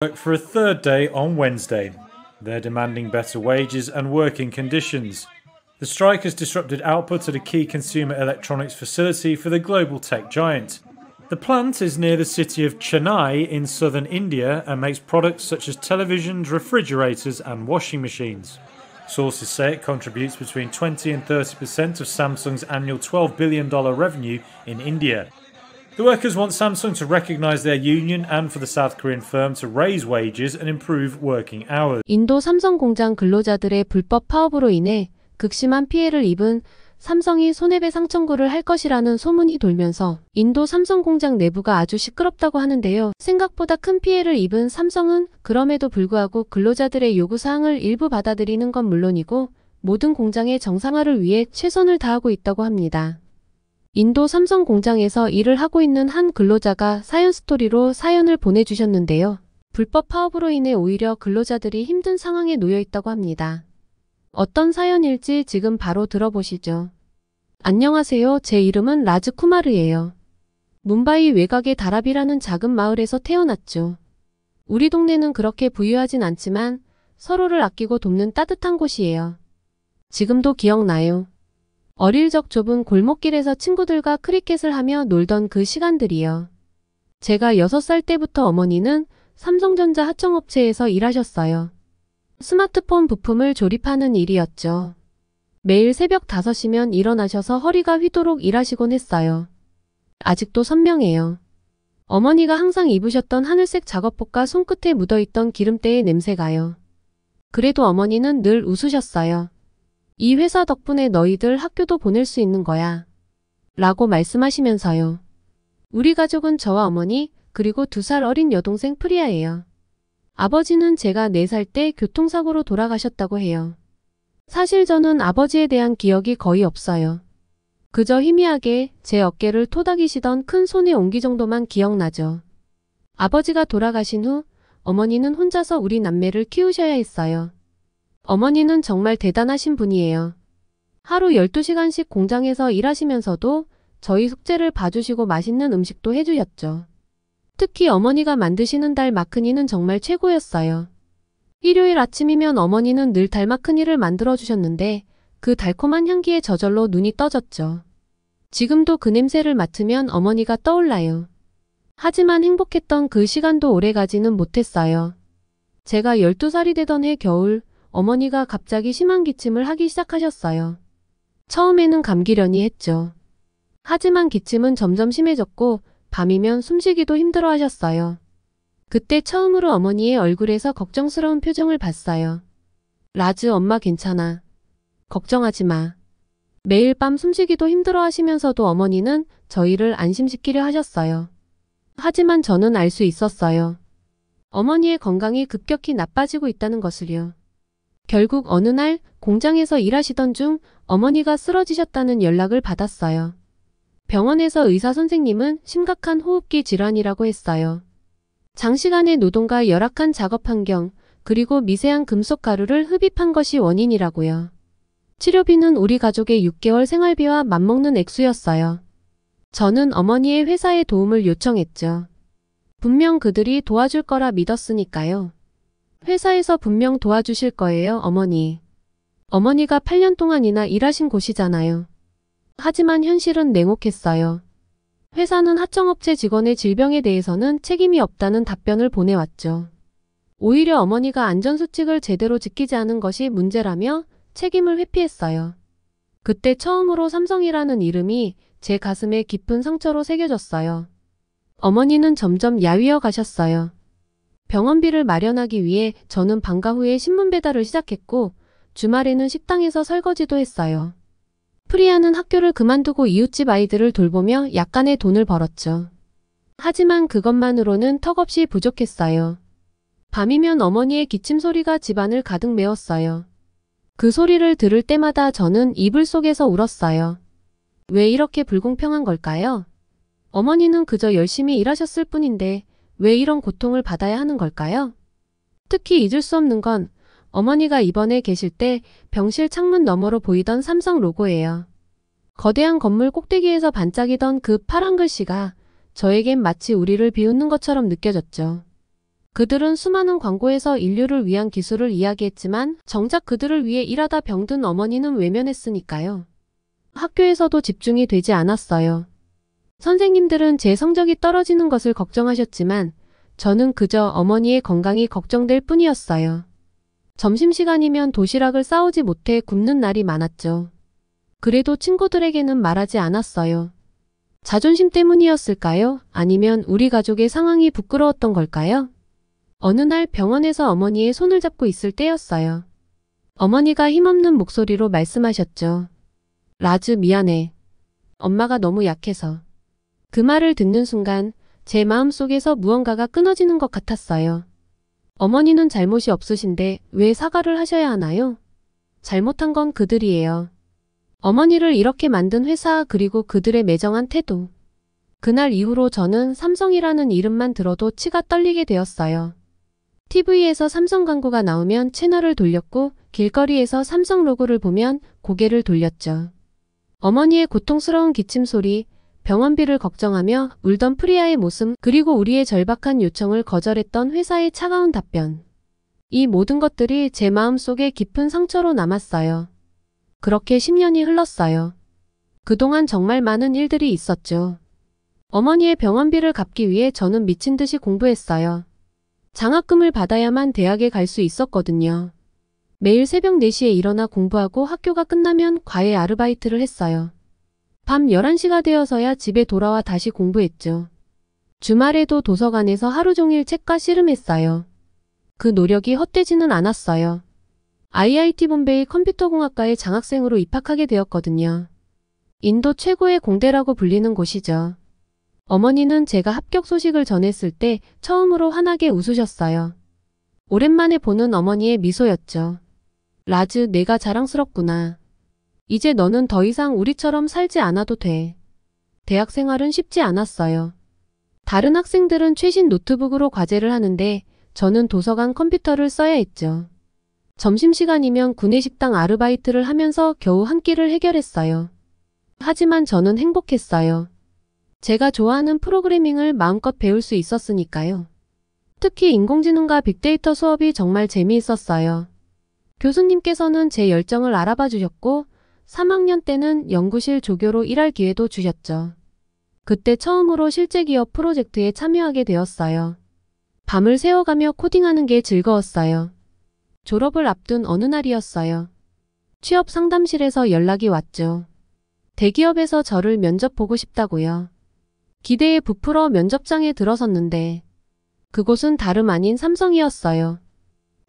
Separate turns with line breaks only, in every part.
Work for a third day on Wednesday. They're demanding better wages and working conditions. The strike has disrupted output at a key consumer electronics facility for the global tech giant. The plant is near the city of Chennai in southern India and makes products such as televisions, refrigerators and washing machines. Sources say it contributes between 20 and 30% of Samsung's annual $12 billion revenue in India. The workers want Samsung to recognise their union and for the South Korean firm to raise wages and improve working hours.
인도 삼성 공장 근로자들의 불법 파업으로 인해 극심한 피해를 입은 삼성이 손해배상 청구를 할 것이라는 소문이 돌면서 인도 삼성 공장 내부가 아주 시끄럽다고 하는데요. 생각보다 큰 피해를 입은 삼성은 그럼에도 불구하고 근로자들의 요구사항을 일부 받아들이는 건 물론이고 모든 공장의 정상화를 위해 최선을 다하고 있다고 합니다. 인도 삼성 공장에서 일을 하고 있는 한 근로자가 사연 스토리로 사연을 보내주셨는데요. 불법 파업으로 인해 오히려 근로자들이 힘든 상황에 놓여 있다고 합니다. 어떤 사연일지 지금 바로 들어보시죠. 안녕하세요. 제 이름은 라즈 쿠마르예요. 뭄바이 외곽의 다라비라는 작은 마을에서 태어났죠. 우리 동네는 그렇게 부유하진 않지만 서로를 아끼고 돕는 따뜻한 곳이에요. 지금도 기억나요. 어릴 적 좁은 골목길에서 친구들과 크리켓을 하며 놀던 그 시간들이요. 제가 6살 때부터 어머니는 삼성전자 하청업체에서 일하셨어요. 스마트폰 부품을 조립하는 일이었죠. 매일 새벽 5시면 일어나셔서 허리가 휘도록 일하시곤 했어요. 아직도 선명해요. 어머니가 항상 입으셨던 하늘색 작업복과 손끝에 묻어있던 기름때의 냄새가요. 그래도 어머니는 늘 웃으셨어요. 이 회사 덕분에 너희들 학교도 보낼 수 있는 거야. 라고 말씀하시면서요. 우리 가족은 저와 어머니 그리고 2살 어린 여동생 프리아예요. 아버지는 제가 4살 때 교통사고로 돌아가셨다고 해요. 사실 저는 아버지에 대한 기억이 거의 없어요. 그저 희미하게 제 어깨를 토닥이시던 큰 손의 옹기 정도만 기억나죠. 아버지가 돌아가신 후 어머니는 혼자서 우리 남매를 키우셔야 했어요. 어머니는 정말 대단하신 분이에요. 하루 12시간씩 공장에서 일하시면서도 저희 숙제를 봐주시고 맛있는 음식도 해주셨죠. 특히 어머니가 만드시는 달 마크니는 정말 최고였어요. 일요일 아침이면 어머니는 늘 달 마크니를 만들어주셨는데 그 달콤한 향기에 저절로 눈이 떠졌죠. 지금도 그 냄새를 맡으면 어머니가 떠올라요. 하지만 행복했던 그 시간도 오래가지는 못했어요. 제가 12살이 되던 해 겨울 어머니가 갑자기 심한 기침을 하기 시작하셨어요. 처음에는 감기려니 했죠. 하지만 기침은 점점 심해졌고 밤이면 숨쉬기도 힘들어 하셨어요. 그때 처음으로 어머니의 얼굴에서 걱정스러운 표정을 봤어요. 라즈 엄마 괜찮아. 걱정하지 마. 매일 밤 숨쉬기도 힘들어 하시면서도 어머니는 저희를 안심시키려 하셨어요. 하지만 저는 알 수 있었어요. 어머니의 건강이 급격히 나빠지고 있다는 것을요. 결국 어느 날 공장에서 일하시던 중 어머니가 쓰러지셨다는 연락을 받았어요. 병원에서 의사 선생님은 심각한 호흡기 질환이라고 했어요. 장시간의 노동과 열악한 작업 환경, 그리고 미세한 금속 가루를 흡입한 것이 원인이라고요. 치료비는 우리 가족의 6개월 생활비와 맞먹는 액수였어요. 저는 어머니의 회사에 도움을 요청했죠. 분명 그들이 도와줄 거라 믿었으니까요. 회사에서 분명 도와주실 거예요, 어머니. 어머니가 8년 동안이나 일하신 곳이잖아요. 하지만 현실은 냉혹했어요. 회사는 하청업체 직원의 질병에 대해서는 책임이 없다는 답변을 보내왔죠. 오히려 어머니가 안전수칙을 제대로 지키지 않은 것이 문제라며 책임을 회피했어요. 그때 처음으로 삼성이라는 이름이 제 가슴에 깊은 상처로 새겨졌어요. 어머니는 점점 야위어 가셨어요. 병원비를 마련하기 위해 저는 방과 후에 신문 배달을 시작했고 주말에는 식당에서 설거지도 했어요. 프리아는 학교를 그만두고 이웃집 아이들을 돌보며 약간의 돈을 벌었죠. 하지만 그것만으로는 턱없이 부족했어요. 밤이면 어머니의 기침 소리가 집안을 가득 메웠어요. 그 소리를 들을 때마다 저는 이불 속에서 울었어요. 왜 이렇게 불공평한 걸까요? 어머니는 그저 열심히 일하셨을 뿐인데 왜 이런 고통을 받아야 하는 걸까요? 특히 잊을 수 없는 건 어머니가 입원해 계실 때 병실 창문 너머로 보이던 삼성 로고예요. 거대한 건물 꼭대기에서 반짝이던 그 파란 글씨가 저에겐 마치 우리를 비웃는 것처럼 느껴졌죠. 그들은 수많은 광고에서 인류를 위한 기술을 이야기했지만 정작 그들을 위해 일하다 병든 어머니는 외면했으니까요. 학교에서도 집중이 되지 않았어요. 선생님들은 제 성적이 떨어지는 것을 걱정하셨지만 저는 그저 어머니의 건강이 걱정될 뿐이었어요. 점심시간이면 도시락을 싸오지 못해 굶는 날이 많았죠. 그래도 친구들에게는 말하지 않았어요. 자존심 때문이었을까요? 아니면 우리 가족의 상황이 부끄러웠던 걸까요? 어느 날 병원에서 어머니의 손을 잡고 있을 때였어요. 어머니가 힘없는 목소리로 말씀하셨죠. 라즈, 미안해. 엄마가 너무 약해서. 그 말을 듣는 순간 제 마음속에서 무언가가 끊어지는 것 같았어요. 어머니는 잘못이 없으신데 왜 사과를 하셔야 하나요? 잘못한 건 그들이에요. 어머니를 이렇게 만든 회사 그리고 그들의 매정한 태도. 그날 이후로 저는 삼성이라는 이름만 들어도 치가 떨리게 되었어요. TV에서 삼성 광고가 나오면 채널을 돌렸고 길거리에서 삼성 로고를 보면 고개를 돌렸죠. 어머니의 고통스러운 기침 소리, 병원비를 걱정하며 울던 프리아의 모습, 그리고 우리의 절박한 요청을 거절했던 회사의 차가운 답변. 이 모든 것들이 제 마음속에 깊은 상처로 남았어요. 그렇게 10년이 흘렀어요. 그동안 정말 많은 일들이 있었죠. 어머니의 병원비를 갚기 위해 저는 미친 듯이 공부했어요. 장학금을 받아야만 대학에 갈 수 있었거든요. 매일 새벽 4시에 일어나 공부하고 학교가 끝나면 과외 아르바이트를 했어요. 밤 11시가 되어서야 집에 돌아와 다시 공부했죠. 주말에도 도서관에서 하루 종일 책과 씨름했어요. 그 노력이 헛되지는 않았어요. IIT bombay의 컴퓨터공학과에 장학생으로 입학하게 되었거든요. 인도 최고의 공대라고 불리는 곳이죠. 어머니는 제가 합격 소식을 전했을 때 처음으로 환하게 웃으셨어요. 오랜만에 보는 어머니의 미소였죠. 라즈, 내가 자랑스럽구나. 이제 너는 더 이상 우리처럼 살지 않아도 돼. 대학 생활은 쉽지 않았어요. 다른 학생들은 최신 노트북으로 과제를 하는데 저는 도서관 컴퓨터를 써야 했죠. 점심시간이면 구내식당 아르바이트를 하면서 겨우 한 끼를 해결했어요. 하지만 저는 행복했어요. 제가 좋아하는 프로그래밍을 마음껏 배울 수 있었으니까요. 특히 인공지능과 빅데이터 수업이 정말 재미있었어요. 교수님께서는 제 열정을 알아봐 주셨고 3학년 때는 연구실 조교로 일할 기회도 주셨죠. 그때 처음으로 실제 기업 프로젝트에 참여하게 되었어요. 밤을 새워가며 코딩하는 게 즐거웠어요. 졸업을 앞둔 어느 날이었어요. 취업 상담실에서 연락이 왔죠. 대기업에서 저를 면접 보고 싶다고요. 기대에 부풀어 면접장에 들어섰는데 그곳은 다름 아닌 삼성이었어요.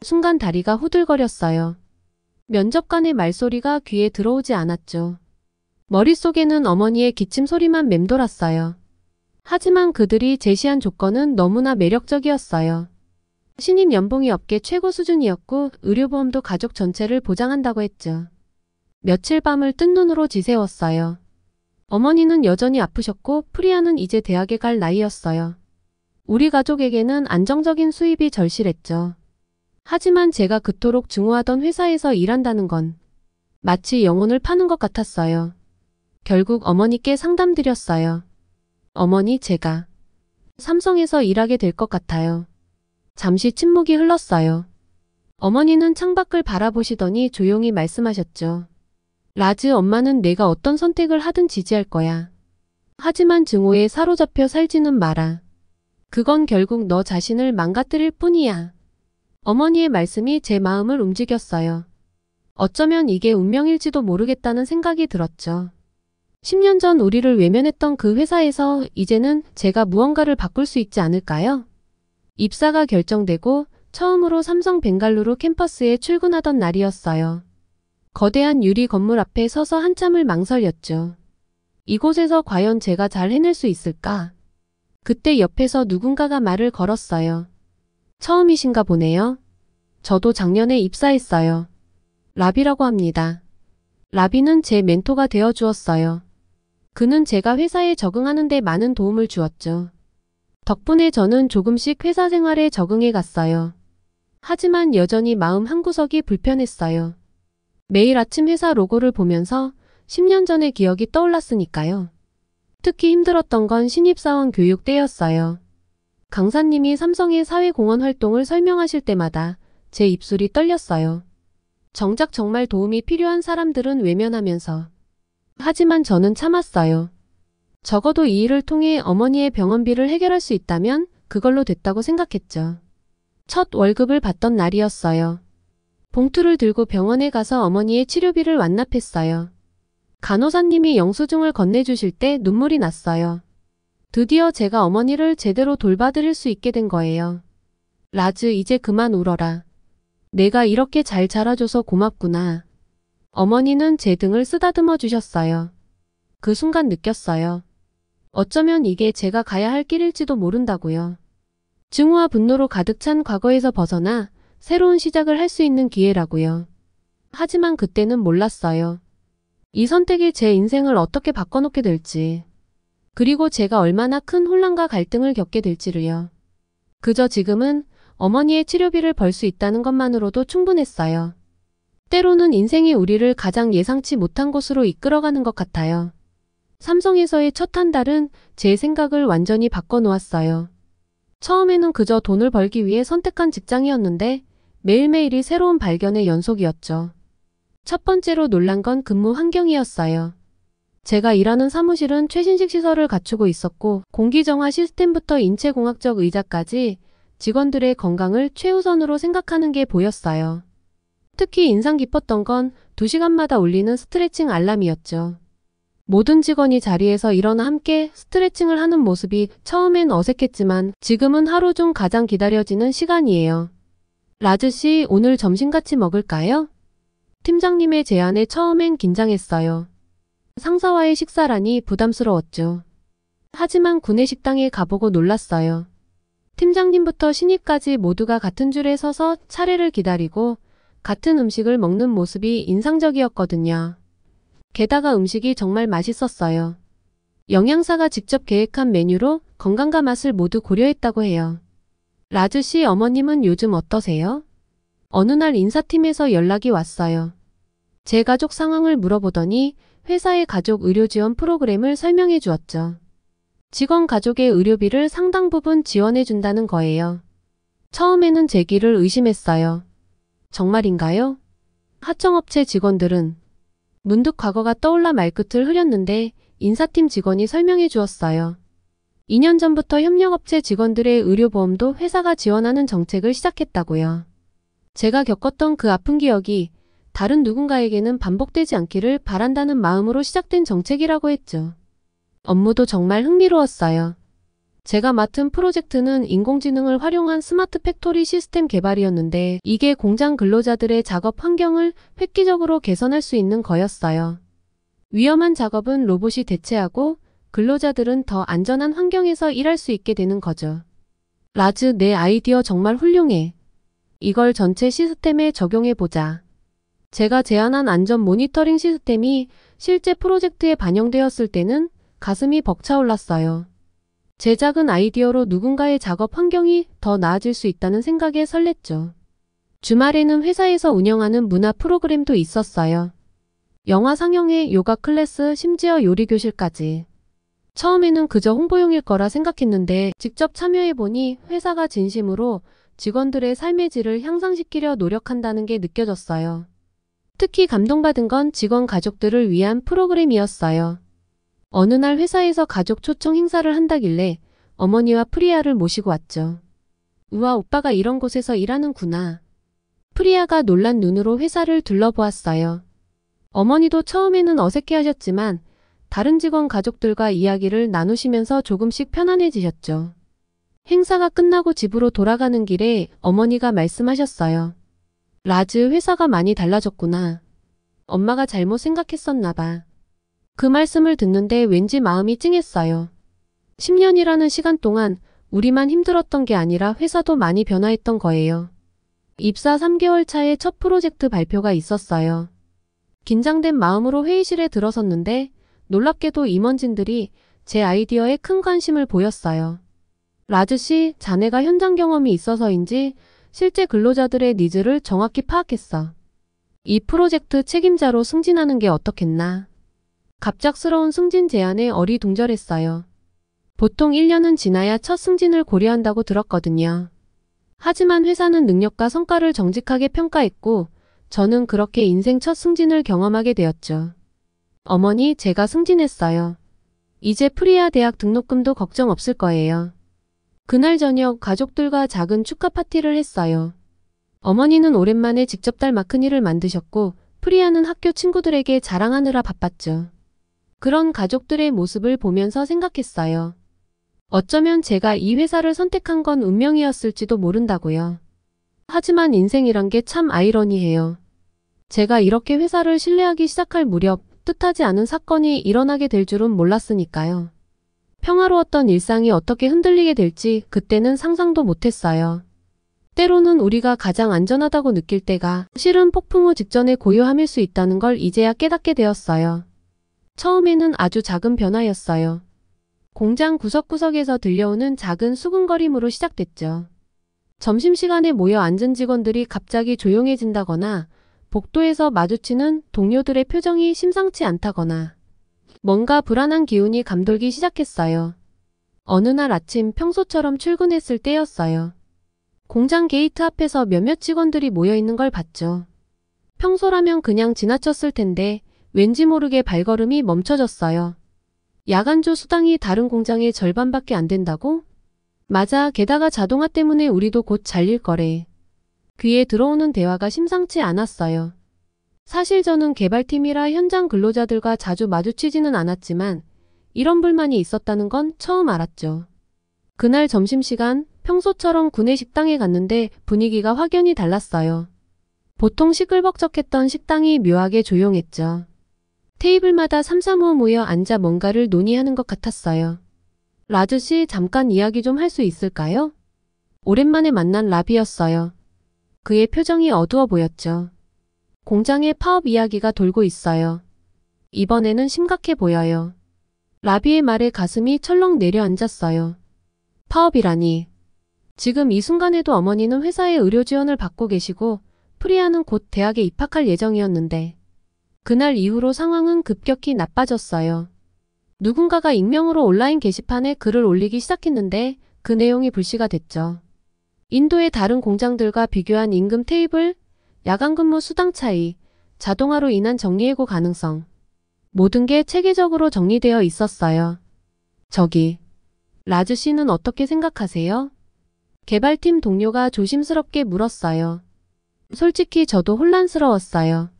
순간 다리가 후들거렸어요. 면접관의 말소리가 귀에 들어오지 않았죠. 머릿속에는 어머니의 기침 소리만 맴돌았어요. 하지만 그들이 제시한 조건은 너무나 매력적이었어요. 신입 연봉이 업계 최고 수준이었고 의료보험도 가족 전체를 보장한다고 했죠. 며칠 밤을 뜬 눈으로 지새웠어요. 어머니는 여전히 아프셨고 프리아는 이제 대학에 갈 나이였어요. 우리 가족에게는 안정적인 수입이 절실했죠. 하지만 제가 그토록 증오하던 회사에서 일한다는 건 마치 영혼을 파는 것 같았어요. 결국 어머니께 상담드렸어요. 어머니, 제가 삼성에서 일하게 될 것 같아요. 잠시 침묵이 흘렀어요. 어머니는 창밖을 바라보시더니 조용히 말씀하셨죠. 라즈, 엄마는 내가 어떤 선택을 하든 지지할 거야. 하지만 증오에 사로잡혀 살지는 마라. 그건 결국 너 자신을 망가뜨릴 뿐이야. 어머니의 말씀이 제 마음을 움직였어요. 어쩌면 이게 운명일지도 모르겠다는 생각이 들었죠. 10년 전 우리를 외면했던 그 회사에서 이제는 제가 무언가를 바꿀 수 있지 않을까요? 입사가 결정되고 처음으로 삼성 벵갈루루 캠퍼스에 출근하던 날이었어요. 거대한 유리 건물 앞에 서서 한참을 망설였죠. 이곳에서 과연 제가 잘 해낼 수 있을까? 그때 옆에서 누군가가 말을 걸었어요. 처음이신가 보네요. 저도 작년에 입사했어요. 라비라고 합니다. 라비는 제 멘토가 되어 주었어요. 그는 제가 회사에 적응하는 데 많은 도움을 주었죠. 덕분에 저는 조금씩 회사 생활에 적응해 갔어요. 하지만 여전히 마음 한구석이 불편했어요. 매일 아침 회사 로고를 보면서 10년 전의 기억이 떠올랐으니까요. 특히 힘들었던 건 신입사원 교육 때였어요. 강사님이 삼성의 사회공헌 활동을 설명하실 때마다 제 입술이 떨렸어요. 정작 정말 도움이 필요한 사람들은 외면하면서. 하지만 저는 참았어요. 적어도 이 일을 통해 어머니의 병원비를 해결할 수 있다면 그걸로 됐다고 생각했죠. 첫 월급을 받던 날이었어요. 봉투를 들고 병원에 가서 어머니의 치료비를 완납했어요. 간호사님이 영수증을 건네주실 때 눈물이 났어요. 드디어 제가 어머니를 제대로 돌봐드릴 수 있게 된 거예요. 라즈, 이제 그만 울어라. 내가 이렇게 잘 자라줘서 고맙구나. 어머니는 제 등을 쓰다듬어 주셨어요. 그 순간 느꼈어요. 어쩌면 이게 제가 가야 할 길일지도 모른다고요. 증오와 분노로 가득 찬 과거에서 벗어나 새로운 시작을 할 수 있는 기회라고요. 하지만 그때는 몰랐어요. 이 선택이 제 인생을 어떻게 바꿔놓게 될지, 그리고 제가 얼마나 큰 혼란과 갈등을 겪게 될지를요. 그저 지금은 어머니의 치료비를 벌 수 있다는 것만으로도 충분했어요. 때로는 인생이 우리를 가장 예상치 못한 곳으로 이끌어가는 것 같아요. 삼성에서의 첫 한 달은 제 생각을 완전히 바꿔놓았어요. 처음에는 그저 돈을 벌기 위해 선택한 직장이었는데 매일매일이 새로운 발견의 연속이었죠. 첫 번째로 놀란 건 근무 환경이었어요. 제가 일하는 사무실은 최신식 시설을 갖추고 있었고 공기정화 시스템부터 인체공학적 의자까지 직원들의 건강을 최우선으로 생각하는 게 보였어요. 특히 인상 깊었던 건 2시간마다 울리는 스트레칭 알람이었죠. 모든 직원이 자리에서 일어나 함께 스트레칭을 하는 모습이 처음엔 어색했지만 지금은 하루 중 가장 기다려지는 시간이에요. 라즈 씨, 오늘 점심 같이 먹을까요? 팀장님의 제안에 처음엔 긴장했어요. 상사와의 식사라니 부담스러웠죠. 하지만 구내식당에 가보고 놀랐어요. 팀장님부터 신입까지 모두가 같은 줄에 서서 차례를 기다리고 같은 음식을 먹는 모습이 인상적이었거든요. 게다가 음식이 정말 맛있었어요. 영양사가 직접 계획한 메뉴로 건강과 맛을 모두 고려했다고 해요. 라즈 씨, 어머님은 요즘 어떠세요? 어느 날 인사팀에서 연락이 왔어요. 제 가족 상황을 물어보더니 회사의 가족 의료 지원 프로그램을 설명해 주었죠. 직원 가족의 의료비를 상당 부분 지원해 준다는 거예요. 처음에는 제 귀를 의심했어요. 정말인가요? 하청업체 직원들은 문득 과거가 떠올라 말끝을 흐렸는데 인사팀 직원이 설명해 주었어요. 2년 전부터 협력업체 직원들의 의료보험도 회사가 지원하는 정책을 시작했다고요. 제가 겪었던 그 아픈 기억이 다른 누군가에게는 반복되지 않기를 바란다는 마음으로 시작된 정책이라고 했죠. 업무도 정말 흥미로웠어요. 제가 맡은 프로젝트는 인공지능을 활용한 스마트 팩토리 시스템 개발이었는데 이게 공장 근로자들의 작업 환경을 획기적으로 개선할 수 있는 거였어요. 위험한 작업은 로봇이 대체하고 근로자들은 더 안전한 환경에서 일할 수 있게 되는 거죠. 라즈, 내 아이디어 정말 훌륭해. 이걸 전체 시스템에 적용해보자. 제가 제안한 안전 모니터링 시스템이 실제 프로젝트에 반영되었을 때는 가슴이 벅차올랐어요. 제 작은 아이디어로 누군가의 작업 환경이 더 나아질 수 있다는 생각에 설렜죠. 주말에는 회사에서 운영하는 문화 프로그램도 있었어요. 영화 상영회, 요가 클래스, 심지어 요리 교실까지. 처음에는 그저 홍보용일 거라 생각했는데 직접 참여해보니 회사가 진심으로 직원들의 삶의 질을 향상시키려 노력한다는 게 느껴졌어요. 특히 감동받은 건 직원 가족들을 위한 프로그램이었어요. 어느 날 회사에서 가족 초청 행사를 한다길래 어머니와 프리아를 모시고 왔죠. 우와, 오빠가 이런 곳에서 일하는구나. 프리아가 놀란 눈으로 회사를 둘러보았어요. 어머니도 처음에는 어색해하셨지만 다른 직원 가족들과 이야기를 나누시면서 조금씩 편안해지셨죠. 행사가 끝나고 집으로 돌아가는 길에 어머니가 말씀하셨어요. 라즈, 회사가 많이 달라졌구나. 엄마가 잘못 생각했었나 봐. 그 말씀을 듣는데 왠지 마음이 찡했어요. 10년이라는 시간 동안 우리만 힘들었던 게 아니라 회사도 많이 변화했던 거예요. 입사 3개월 차에 첫 프로젝트 발표가 있었어요. 긴장된 마음으로 회의실에 들어섰는데 놀랍게도 임원진들이 제 아이디어에 큰 관심을 보였어요. 라즈 씨, 자네가 현장 경험이 있어서인지 실제 근로자들의 니즈를 정확히 파악했어. 이 프로젝트 책임자로 승진하는 게 어떻겠나. 갑작스러운 승진 제안에 어리둥절했어요. 보통 1년은 지나야 첫 승진을 고려한다고 들었거든요. 하지만 회사는 능력과 성과를 정직하게 평가했고 저는 그렇게 인생 첫 승진을 경험하게 되었죠. 어머니, 제가 승진했어요. 이제 프리아 대학 등록금도 걱정 없을 거예요. 그날 저녁 가족들과 작은 축하 파티를 했어요. 어머니는 오랜만에 직접 딸 마크니를 만드셨고 프리아는 학교 친구들에게 자랑하느라 바빴죠. 그런 가족들의 모습을 보면서 생각했어요. 어쩌면 제가 이 회사를 선택한 건 운명이었을지도 모른다고요. 하지만 인생이란 게 참 아이러니해요. 제가 이렇게 회사를 신뢰하기 시작할 무렵 뜻하지 않은 사건이 일어나게 될 줄은 몰랐으니까요. 평화로웠던 일상이 어떻게 흔들리게 될지 그때는 상상도 못했어요. 때로는 우리가 가장 안전하다고 느낄 때가 실은 폭풍 후 직전의 고요함일 수 있다는 걸 이제야 깨닫게 되었어요. 처음에는 아주 작은 변화였어요. 공장 구석구석에서 들려오는 작은 수근거림으로 시작됐죠. 점심시간에 모여 앉은 직원들이 갑자기 조용해진다거나 복도에서 마주치는 동료들의 표정이 심상치 않다거나 뭔가 불안한 기운이 감돌기 시작했어요. 어느 날 아침 평소처럼 출근했을 때였어요. 공장 게이트 앞에서 몇몇 직원들이 모여있는 걸 봤죠. 평소라면 그냥 지나쳤을 텐데 왠지 모르게 발걸음이 멈춰졌어요. 야간조 수당이 다른 공장의 절반밖에 안 된다고? 맞아, 게다가 자동화 때문에 우리도 곧 잘릴 거래. 귀에 들어오는 대화가 심상치 않았어요. 사실 저는 개발팀이라 현장 근로자들과 자주 마주치지는 않았지만 이런 불만이 있었다는 건 처음 알았죠. 그날 점심시간 평소처럼 구내 식당에 갔는데 분위기가 확연히 달랐어요. 보통 시끌벅적했던 식당이 묘하게 조용했죠. 테이블마다 삼삼오오 모여 앉아 뭔가를 논의하는 것 같았어요. 라즈 씨, 잠깐 이야기 좀 할 수 있을까요? 오랜만에 만난 라비였어요. 그의 표정이 어두워 보였죠. 공장의 파업 이야기가 돌고 있어요. 이번에는 심각해 보여요. 라비의 말에 가슴이 철렁 내려앉았어요. 파업이라니. 지금 이 순간에도 어머니는 회사에 의료 지원을 받고 계시고 프리아는 곧 대학에 입학할 예정이었는데 그날 이후로 상황은 급격히 나빠졌어요. 누군가가 익명으로 온라인 게시판에 글을 올리기 시작했는데 그 내용이 불씨가 됐죠. 인도의 다른 공장들과 비교한 임금 테이블, 야간 근무 수당 차이, 자동화로 인한 정리해고 가능성. 모든 게 체계적으로 정리되어 있었어요. 저기, 라즈 씨는 어떻게 생각하세요? 개발팀 동료가 조심스럽게 물었어요. 솔직히 저도 혼란스러웠어요.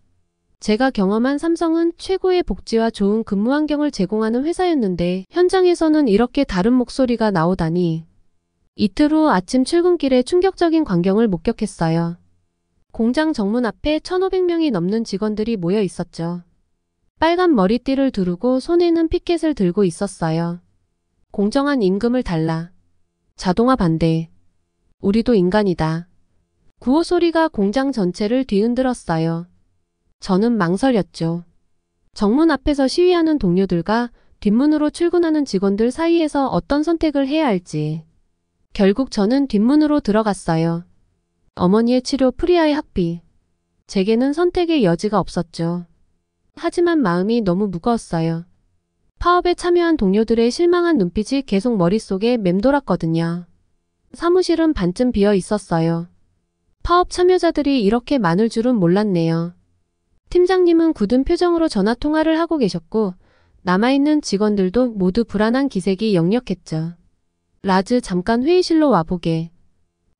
제가 경험한 삼성은 최고의 복지와 좋은 근무 환경을 제공하는 회사였는데 현장에서는 이렇게 다른 목소리가 나오다니. 이틀 후 아침 출근길에 충격적인 광경을 목격했어요. 공장 정문 앞에 1,500명이 넘는 직원들이 모여 있었죠. 빨간 머리띠를 두르고 손에는 피켓을 들고 있었어요. 공정한 임금을 달라. 자동화 반대. 우리도 인간이다. 구호 소리가 공장 전체를 뒤흔들었어요. 저는 망설였죠. 정문 앞에서 시위하는 동료들과 뒷문으로 출근하는 직원들 사이에서 어떤 선택을 해야 할지. 결국 저는 뒷문으로 들어갔어요. 어머니의 치료, 프리아의 학비. 제게는 선택의 여지가 없었죠. 하지만 마음이 너무 무거웠어요. 파업에 참여한 동료들의 실망한 눈빛이 계속 머릿속에 맴돌았거든요. 사무실은 반쯤 비어 있었어요. 파업 참여자들이 이렇게 많을 줄은 몰랐네요. 팀장님은 굳은 표정으로 전화통화를 하고 계셨고 남아있는 직원들도 모두 불안한 기색이 역력했죠. 라즈, 잠깐 회의실로 와보게.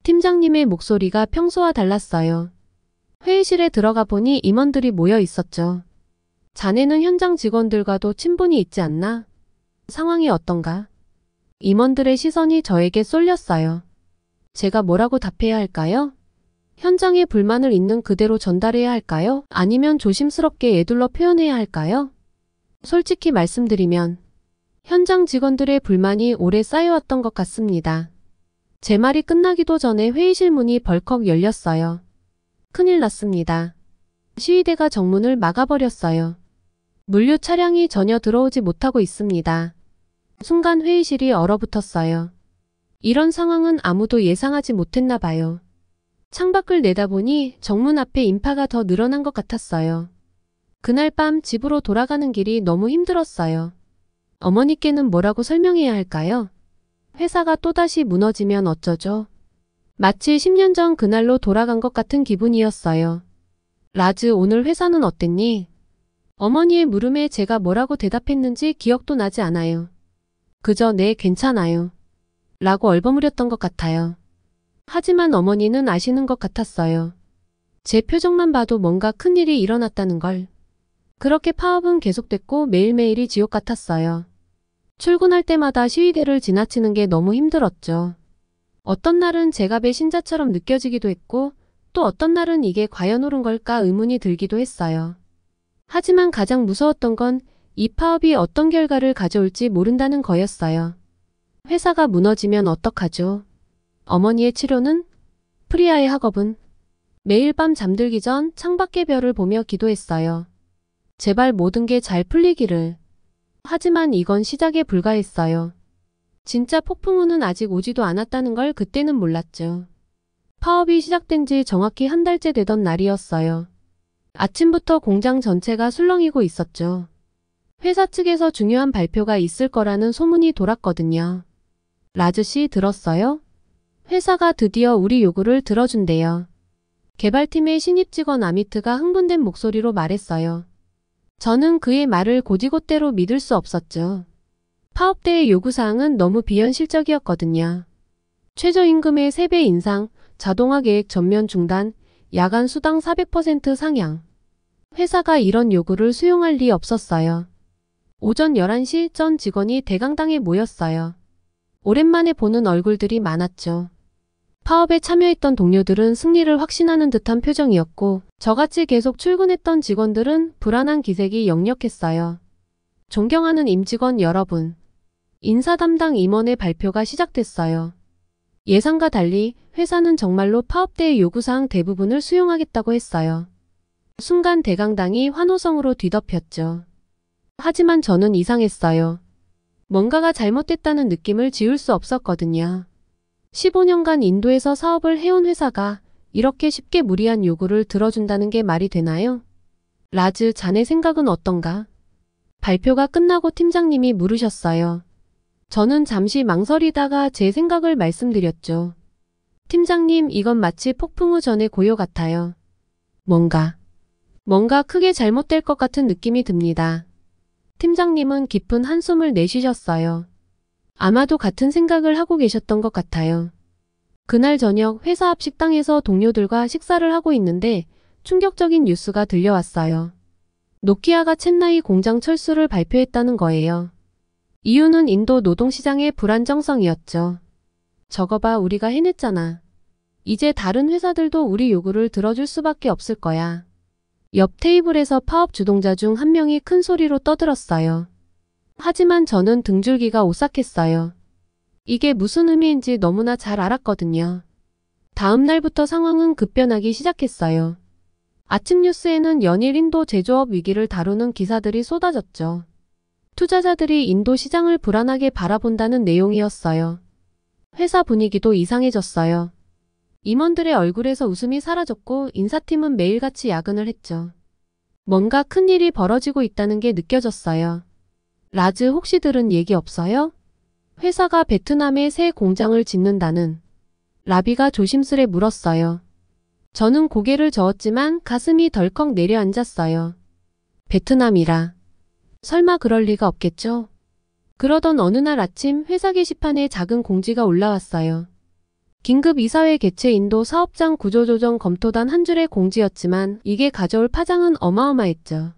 팀장님의 목소리가 평소와 달랐어요. 회의실에 들어가 보니 임원들이 모여 있었죠. 자네는 현장 직원들과도 친분이 있지 않나? 상황이 어떤가? 임원들의 시선이 저에게 쏠렸어요. 제가 뭐라고 답해야 할까요? 현장의 불만을 있는 그대로 전달해야 할까요? 아니면 조심스럽게 에둘러 표현해야 할까요? 솔직히 말씀드리면 현장 직원들의 불만이 오래 쌓여왔던 것 같습니다. 제 말이 끝나기도 전에 회의실 문이 벌컥 열렸어요. 큰일 났습니다. 시위대가 정문을 막아버렸어요. 물류 차량이 전혀 들어오지 못하고 있습니다. 순간 회의실이 얼어붙었어요. 이런 상황은 아무도 예상하지 못했나 봐요. 창밖을 내다보니 정문 앞에 인파가 더 늘어난 것 같았어요. 그날 밤 집으로 돌아가는 길이 너무 힘들었어요. 어머니께는 뭐라고 설명해야 할까요? 회사가 또다시 무너지면 어쩌죠? 마치 10년 전 그날로 돌아간 것 같은 기분이었어요. 라즈, 오늘 회사는 어땠니? 어머니의 물음에 제가 뭐라고 대답했는지 기억도 나지 않아요. 그저 네, 괜찮아요. 라고 얼버무렸던 것 같아요. 하지만 어머니는 아시는 것 같았어요. 제 표정만 봐도 뭔가 큰일이 일어났다는 걸. 그렇게 파업은 계속됐고 매일매일이 지옥 같았어요. 출근할 때마다 시위대를 지나치는 게 너무 힘들었죠. 어떤 날은 제가 배신자처럼 느껴지기도 했고 또 어떤 날은 이게 과연 옳은 걸까 의문이 들기도 했어요. 하지만 가장 무서웠던 건 이 파업이 어떤 결과를 가져올지 모른다는 거였어요. 회사가 무너지면 어떡하죠? 어머니의 치료는? 프리아의 학업은? 매일 밤 잠들기 전 창밖의 별을 보며 기도했어요. 제발 모든 게 잘 풀리기를. 하지만 이건 시작에 불과했어요. 진짜 폭풍우는 아직 오지도 않았다는 걸 그때는 몰랐죠. 파업이 시작된 지 정확히 한 달째 되던 날이었어요. 아침부터 공장 전체가 술렁이고 있었죠. 회사 측에서 중요한 발표가 있을 거라는 소문이 돌았거든요. 라즈 씨, 들었어요? 회사가 드디어 우리 요구를 들어준대요. 개발팀의 신입 직원 아미트가 흥분된 목소리로 말했어요. 저는 그의 말을 곧이곧대로 믿을 수 없었죠. 파업대의 요구사항은 너무 비현실적이었거든요. 최저임금의 3배 인상, 자동화 계획 전면 중단, 야간 수당 400% 상향. 회사가 이런 요구를 수용할 리 없었어요. 오전 11시 전 직원이 대강당에 모였어요. 오랜만에 보는 얼굴들이 많았죠. 파업에 참여했던 동료들은 승리를 확신하는 듯한 표정이었고 저같이 계속 출근했던 직원들은 불안한 기색이 역력했어요. 존경하는 임직원 여러분. 인사 담당 임원의 발표가 시작됐어요. 예상과 달리 회사는 정말로 파업대의 요구사항 대부분을 수용하겠다고 했어요. 순간 대강당이 환호성으로 뒤덮였죠. 하지만 저는 이상했어요. 뭔가가 잘못됐다는 느낌을 지울 수 없었거든요. 15년간 인도에서 사업을 해온 회사가 이렇게 쉽게 무리한 요구를 들어준다는 게 말이 되나요? 라즈, 자네 생각은 어떤가? 발표가 끝나고 팀장님이 물으셨어요. 저는 잠시 망설이다가 제 생각을 말씀드렸죠. 팀장님, 이건 마치 폭풍우 전의 고요 같아요. 뭔가 크게 잘못될 것 같은 느낌이 듭니다. 팀장님은 깊은 한숨을 내쉬셨어요. 아마도 같은 생각을 하고 계셨던 것 같아요. 그날 저녁 회사 앞 식당에서 동료들과 식사를 하고 있는데 충격적인 뉴스가 들려왔어요. 노키아가 첸나이 공장 철수를 발표했다는 거예요. 이유는 인도 노동시장의 불안정성이었죠. 저거 봐, 우리가 해냈잖아. 이제 다른 회사들도 우리 요구를 들어줄 수밖에 없을 거야. 옆 테이블에서 파업 주동자 중 한 명이 큰 소리로 떠들었어요. 하지만 저는 등줄기가 오싹했어요. 이게 무슨 의미인지 너무나 잘 알았거든요. 다음 날부터 상황은 급변하기 시작했어요. 아침 뉴스에는 연일 인도 제조업 위기를 다루는 기사들이 쏟아졌죠. 투자자들이 인도 시장을 불안하게 바라본다는 내용이었어요. 회사 분위기도 이상해졌어요. 임원들의 얼굴에서 웃음이 사라졌고 인사팀은 매일같이 야근을 했죠. 뭔가 큰일이 벌어지고 있다는 게 느껴졌어요. 라즈, 혹시 들은 얘기 없어요? 회사가 베트남에 새 공장을 짓는다는. 라비가 조심스레 물었어요. 저는 고개를 저었지만 가슴이 덜컥 내려앉았어요. 베트남이라. 설마 그럴 리가 없겠죠? 그러던 어느 날 아침 회사 게시판에 작은 공지가 올라왔어요. 긴급 이사회 개최 인도 사업장 구조조정 검토단 한 줄의 공지였지만 이게 가져올 파장은 어마어마했죠.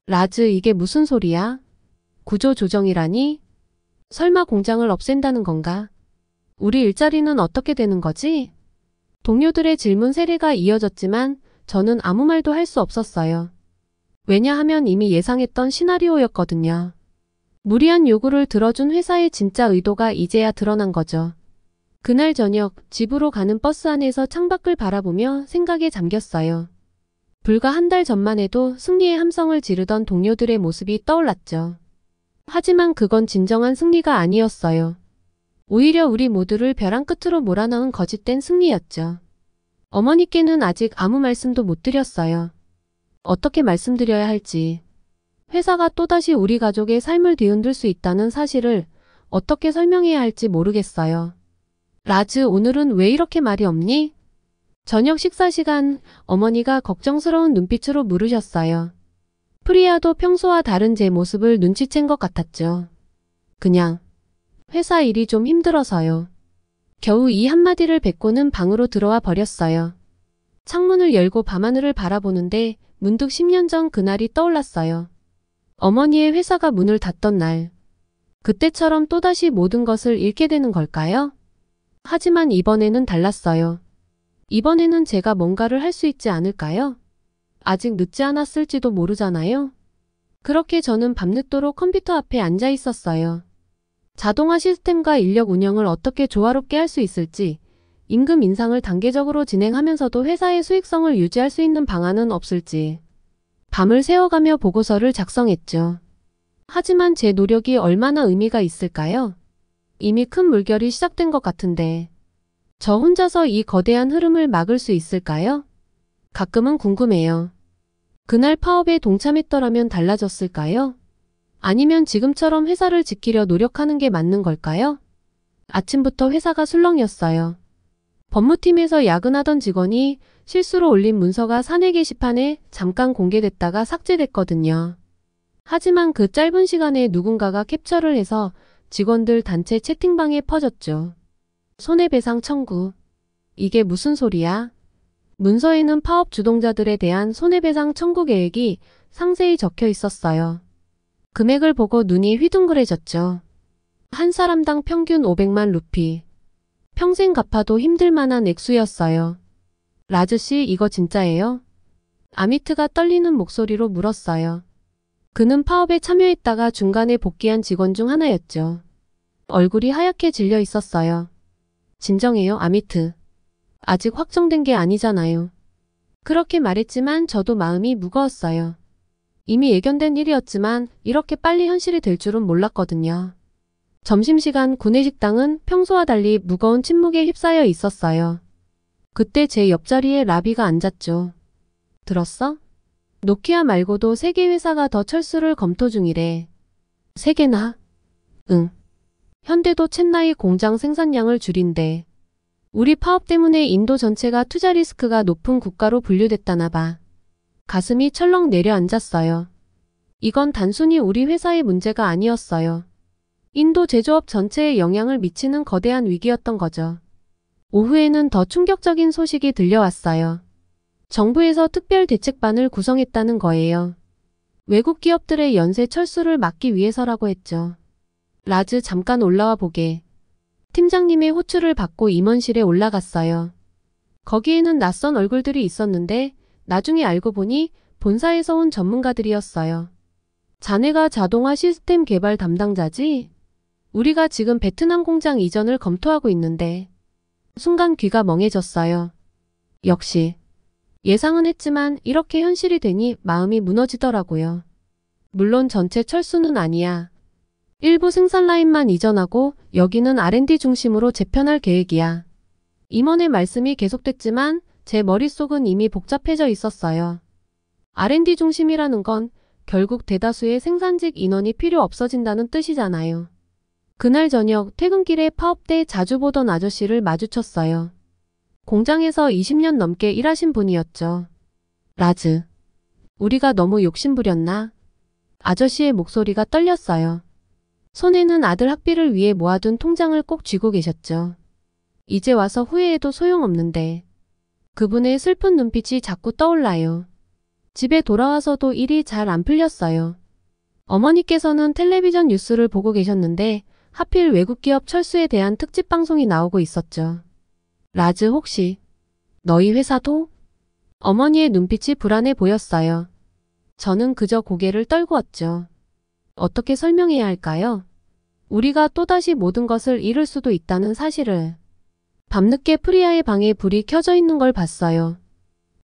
라즈, 이게 무슨 소리야? 구조조정이라니? 설마 공장을 없앤다는 건가? 우리 일자리는 어떻게 되는 거지? 동료들의 질문 세례가 이어졌지만 저는 아무 말도 할 수 없었어요. 왜냐하면 이미 예상했던 시나리오였거든요. 무리한 요구를 들어준 회사의 진짜 의도가 이제야 드러난 거죠. 그날 저녁 집으로 가는 버스 안에서 창밖을 바라보며 생각에 잠겼어요. 불과 한 달 전만 해도 승리의 함성을 지르던 동료들의 모습이 떠올랐죠. 하지만 그건 진정한 승리가 아니었어요. 오히려 우리 모두를 벼랑 끝으로 몰아넣은 거짓된 승리였죠. 어머니께는 아직 아무 말씀도 못 드렸어요. 어떻게 말씀드려야 할지. 회사가 또다시 우리 가족의 삶을 뒤흔들 수 있다는 사실을 어떻게 설명해야 할지 모르겠어요. 라즈, 오늘은 왜 이렇게 말이 없니? 저녁 식사 시간, 어머니가 걱정스러운 눈빛으로 물으셨어요. 프리아도 평소와 다른 제 모습을 눈치챈 것 같았죠. 그냥 회사 일이 좀 힘들어서요. 겨우 이 한마디를 뱉고는 방으로 들어와 버렸어요. 창문을 열고 밤하늘을 바라보는데 문득 10년 전 그날이 떠올랐어요. 어머니의 회사가 문을 닫던 날. 그때처럼 또다시 모든 것을 잃게 되는 걸까요? 하지만 이번에는 달랐어요. 이번에는 제가 뭔가를 할 수 있지 않을까요? 아직 늦지 않았을지도 모르잖아요. 그렇게 저는 밤늦도록 컴퓨터 앞에 앉아 있었어요. 자동화 시스템과 인력 운영을 어떻게 조화롭게 할 수 있을지, 임금 인상을 단계적으로 진행하면서도 회사의 수익성을 유지할 수 있는 방안은 없을지, 밤을 새워가며 보고서를 작성했죠. 하지만 제 노력이 얼마나 의미가 있을까요? 이미 큰 물결이 시작된 것 같은데, 저 혼자서 이 거대한 흐름을 막을 수 있을까요? 가끔은 궁금해요. 그날 파업에 동참했더라면 달라졌을까요? 아니면 지금처럼 회사를 지키려 노력하는 게 맞는 걸까요? 아침부터 회사가 술렁이었어요. 법무팀에서 야근하던 직원이 실수로 올린 문서가 사내 게시판에 잠깐 공개됐다가 삭제됐거든요. 하지만 그 짧은 시간에 누군가가 캡처를 해서 직원들 단체 채팅방에 퍼졌죠. 손해배상 청구. 이게 무슨 소리야? 문서에는 파업 주동자들에 대한 손해배상 청구 계획이 상세히 적혀 있었어요. 금액을 보고 눈이 휘둥그레졌죠. 한 사람당 평균 500만 루피. 평생 갚아도 힘들 만한 액수였어요. 라즈 씨, 이거 진짜예요? 아미트가 떨리는 목소리로 물었어요. 그는 파업에 참여했다가 중간에 복귀한 직원 중 하나였죠. 얼굴이 하얗게 질려 있었어요. 진정해요, 아미트. 아직 확정된 게 아니잖아요. 그렇게 말했지만 저도 마음이 무거웠어요. 이미 예견된 일이었지만 이렇게 빨리 현실이 될 줄은 몰랐거든요. 점심시간 구내식당은 평소와 달리 무거운 침묵에 휩싸여 있었어요. 그때 제 옆자리에 라비가 앉았죠. 들었어? 노키아 말고도 3개 회사가 더 철수를 검토 중이래. 3개나? 응. 현대도 첸나이 공장 생산량을 줄인대. 우리 파업 때문에 인도 전체가 투자 리스크가 높은 국가로 분류됐다나 봐. 가슴이 철렁 내려앉았어요. 이건 단순히 우리 회사의 문제가 아니었어요. 인도 제조업 전체에 영향을 미치는 거대한 위기였던 거죠. 오후에는 더 충격적인 소식이 들려왔어요. 정부에서 특별대책반을 구성했다는 거예요. 외국 기업들의 연쇄 철수를 막기 위해서라고 했죠. 라즈, 잠깐 올라와 보게. 팀장님의 호출을 받고 임원실에 올라갔어요. 거기에는 낯선 얼굴들이 있었는데 나중에 알고 보니 본사에서 온 전문가들이었어요. 자네가 자동화 시스템 개발 담당자지? 우리가 지금 베트남 공장 이전을 검토하고 있는데. 순간 귀가 멍해졌어요. 역시. 예상은 했지만 이렇게 현실이 되니 마음이 무너지더라고요. 물론 전체 철수는 아니야. 일부 생산 라인만 이전하고 여기는 R&D 중심으로 재편할 계획이야. 임원의 말씀이 계속됐지만 제 머릿속은 이미 복잡해져 있었어요. R&D 중심이라는 건 결국 대다수의 생산직 인원이 필요 없어진다는 뜻이잖아요. 그날 저녁 퇴근길에 파업 때 자주 보던 아저씨를 마주쳤어요. 공장에서 20년 넘게 일하신 분이었죠. 라즈, 우리가 너무 욕심부렸나? 아저씨의 목소리가 떨렸어요. 손에는 아들 학비를 위해 모아둔 통장을 꼭 쥐고 계셨죠. 이제 와서 후회해도 소용없는데. 그분의 슬픈 눈빛이 자꾸 떠올라요. 집에 돌아와서도 일이 잘 안 풀렸어요. 어머니께서는 텔레비전 뉴스를 보고 계셨는데 하필 외국 기업 철수에 대한 특집 방송이 나오고 있었죠. 라즈, 혹시 너희 회사도? 어머니의 눈빛이 불안해 보였어요. 저는 그저 고개를 떨구었죠. 어떻게 설명해야 할까요? 우리가 또다시 모든 것을 잃을 수도 있다는 사실을. 밤늦게 프리아의 방에 불이 켜져 있는 걸 봤어요.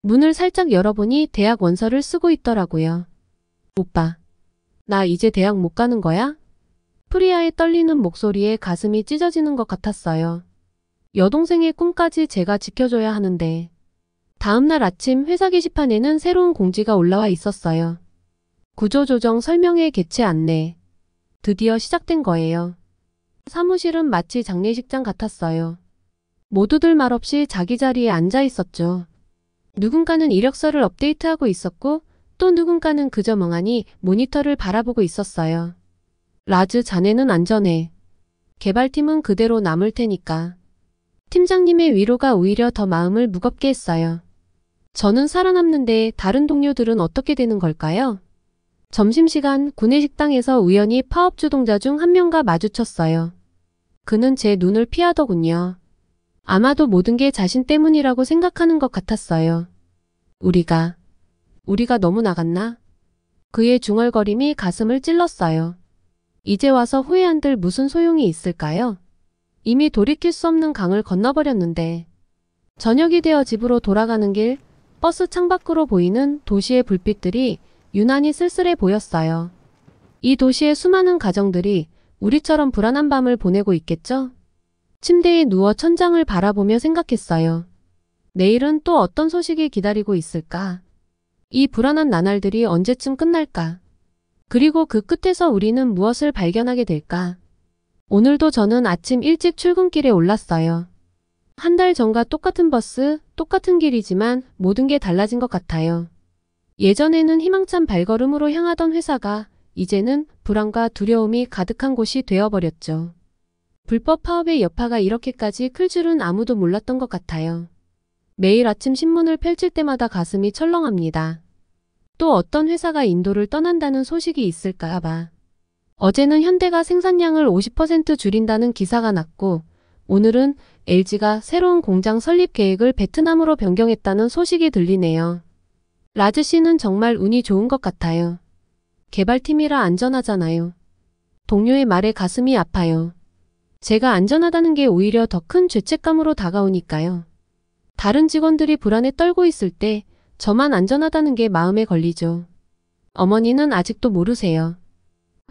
문을 살짝 열어보니 대학 원서를 쓰고 있더라고요. 오빠, 나 이제 대학 못 가는 거야? 프리아의 떨리는 목소리에 가슴이 찢어지는 것 같았어요. 여동생의 꿈까지 제가 지켜줘야 하는데. 다음날 아침 회사 게시판에는 새로운 공지가 올라와 있었어요. 구조조정 설명회 개최 안내. 드디어 시작된 거예요. 사무실은 마치 장례식장 같았어요. 모두들 말없이 자기 자리에 앉아 있었죠. 누군가는 이력서를 업데이트하고 있었고 또 누군가는 그저 멍하니 모니터를 바라보고 있었어요. 라즈, 자네는 안전해. 개발팀은 그대로 남을 테니까. 팀장님의 위로가 오히려 더 마음을 무겁게 했어요. 저는 살아남는데 다른 동료들은 어떻게 되는 걸까요? 점심시간 구내식당에서 우연히 파업 주동자 중 한 명과 마주쳤어요. 그는 제 눈을 피하더군요. 아마도 모든 게 자신 때문이라고 생각하는 것 같았어요. 우리가 너무 나갔나? 그의 중얼거림이 가슴을 찔렀어요. 이제 와서 후회한들 무슨 소용이 있을까요? 이미 돌이킬 수 없는 강을 건너버렸는데. 저녁이 되어 집으로 돌아가는 길, 버스 창밖으로 보이는 도시의 불빛들이 유난히 쓸쓸해 보였어요. 이 도시의 수많은 가정들이 우리처럼 불안한 밤을 보내고 있겠죠? 침대에 누워 천장을 바라보며 생각했어요. 내일은 또 어떤 소식이 기다리고 있을까? 이 불안한 나날들이 언제쯤 끝날까? 그리고 그 끝에서 우리는 무엇을 발견하게 될까? 오늘도 저는 아침 일찍 출근길에 올랐어요. 한 달 전과 똑같은 버스, 똑같은 길이지만 모든 게 달라진 것 같아요. 예전에는 희망찬 발걸음으로 향하던 회사가 이제는 불안과 두려움이 가득한 곳이 되어버렸죠. 불법 파업의 여파가 이렇게까지 클 줄은 아무도 몰랐던 것 같아요. 매일 아침 신문을 펼칠 때마다 가슴이 철렁합니다. 또 어떤 회사가 인도를 떠난다는 소식이 있을까 봐. 어제는 현대가 생산량을 50% 줄인다는 기사가 났고 오늘은 LG가 새로운 공장 설립 계획을 베트남으로 변경했다는 소식이 들리네요. 라즈 씨는 정말 운이 좋은 것 같아요. 개발팀이라 안전하잖아요. 동료의 말에 가슴이 아파요. 제가 안전하다는 게 오히려 더 큰 죄책감으로 다가오니까요. 다른 직원들이 불안에 떨고 있을 때 저만 안전하다는 게 마음에 걸리죠. 어머니는 아직도 모르세요.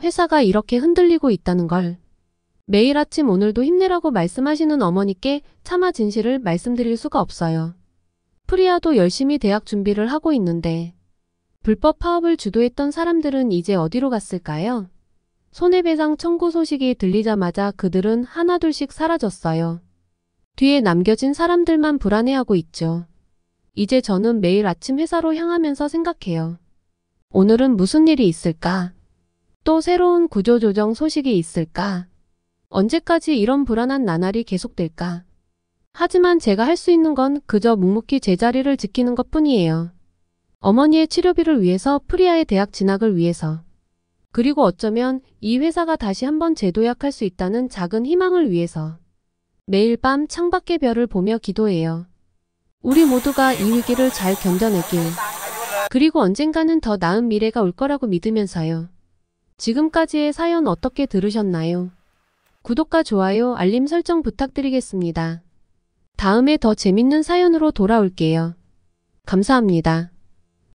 회사가 이렇게 흔들리고 있다는 걸. 매일 아침 오늘도 힘내라고 말씀하시는 어머니께 차마 진실을 말씀드릴 수가 없어요. 프리아도 열심히 대학 준비를 하고 있는데 불법 파업을 주도했던 사람들은 이제 어디로 갔을까요? 손해배상 청구 소식이 들리자마자 그들은 하나둘씩 사라졌어요. 뒤에 남겨진 사람들만 불안해하고 있죠. 이제 저는 매일 아침 회사로 향하면서 생각해요. 오늘은 무슨 일이 있을까? 또 새로운 구조조정 소식이 있을까? 언제까지 이런 불안한 나날이 계속될까? 하지만 제가 할 수 있는 건 그저 묵묵히 제자리를 지키는 것뿐이에요. 어머니의 치료비를 위해서, 프리아의 대학 진학을 위해서. 그리고 어쩌면 이 회사가 다시 한번 재도약할 수 있다는 작은 희망을 위해서. 매일 밤 창밖의 별을 보며 기도해요. 우리 모두가 이 위기를 잘 견뎌내길. 그리고 언젠가는 더 나은 미래가 올 거라고 믿으면서요. 지금까지의 사연 어떻게 들으셨나요? 구독과 좋아요, 알림 설정 부탁드리겠습니다. 다음에 더 재밌는 사연으로 돌아올게요. 감사합니다.